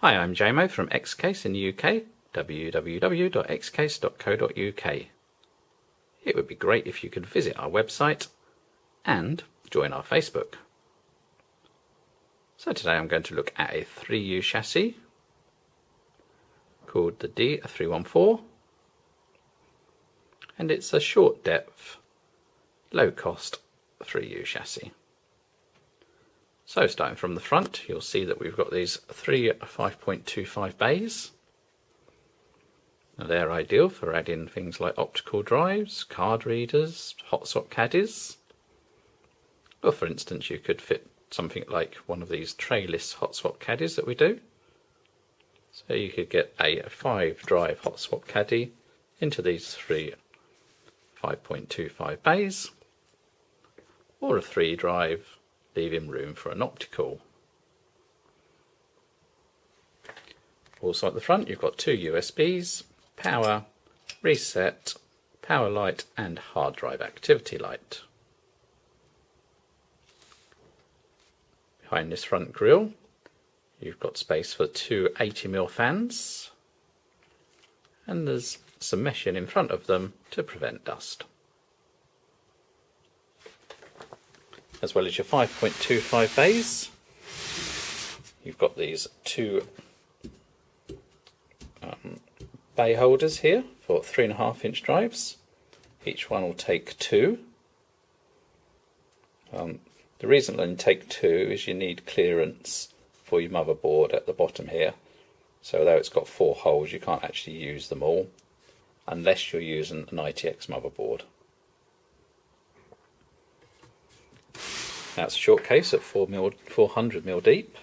Hi, I'm JMO from Xcase in the UK, www.xcase.co.uk. It would be great if you could visit our website and join our Facebook. So today I'm going to look at a 3U chassis called the D314, and it's a short depth, low cost 3U chassis. So starting from the front, you'll see that we've got these three 5.25 bays. Now they're ideal for adding things like optical drives, card readers, hot swap caddies. Or for instance, you could fit something like one of these trayless hot swap caddies that we do. So you could get a 5-drive hot swap caddy into these three 5.25 bays, or a 3-drive, leaving room for an optical. Also at the front you've got two USBs, power, reset, power light and hard drive activity light. Behind this front grille you've got space for two 80mm fans, and there's some meshing in front of them to prevent dust. As well as your 5.25 bays, you've got these two bay holders here for 3.5-inch drives. Each one will take two. The reason they take two is you need clearance for your motherboard at the bottom here. So although it's got 4 holes, you can't actually use them all unless you're using an ITX motherboard. That's a short case at 400mm deep.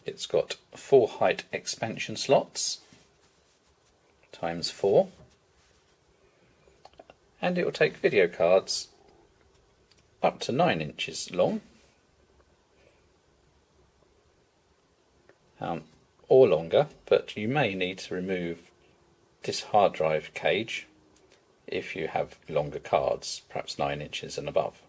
It's got 4 height expansion slots times 4, and it will take video cards up to 9 inches long or longer, but you may need to remove this hard drive cage if you have longer cards, perhaps 9 inches and above.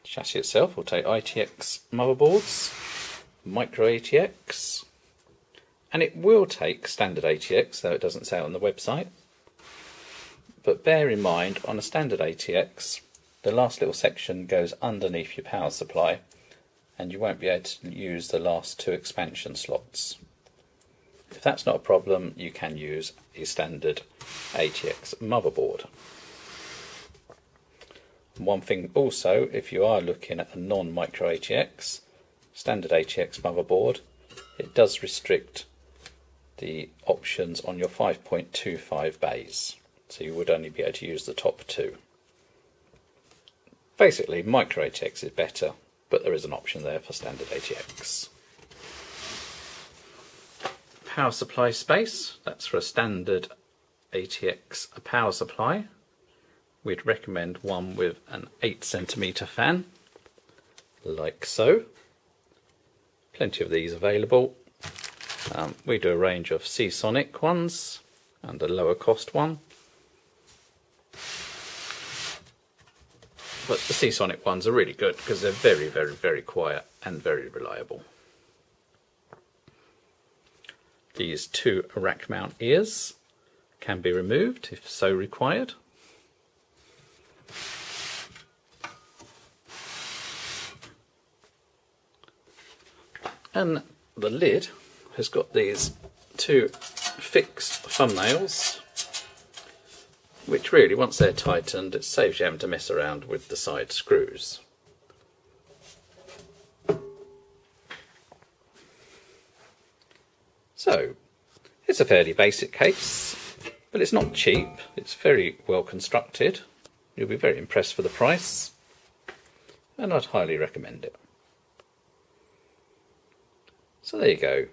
The chassis itself will take ITX motherboards, micro ATX, and it will take standard ATX, though it doesn't say it on the website. But bear in mind, on a standard ATX, the last little section goes underneath your power supply, and you won't be able to use the last 2 expansion slots. If that's not a problem, you can use a standard ATX motherboard. One thing also, if you are looking at a non-micro ATX, standard ATX motherboard, it does restrict the options on your 5.25 bays. So you would only be able to use the top 2. Basically, micro ATX is better, but there is an option there for standard ATX. Power supply space, that's for a standard ATX power supply. We'd recommend one with an 8cm fan, like so. Plenty of these available. We do a range of Seasonic ones and a lower cost one. But the Seasonic ones are really good because they're very, very, very quiet and very reliable. These 2 rack mount ears can be removed if so required. And the lid has got these 2 fixed thumbnails, which really, once they're tightened, it saves you having to mess around with the side screws. So, it's a fairly basic case, but it's not cheap. It's very well constructed. You'll be very impressed for the price, and I'd highly recommend it. So there you go,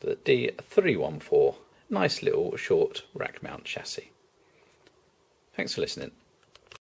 the D314, nice little short rack mount chassis. Thanks for listening.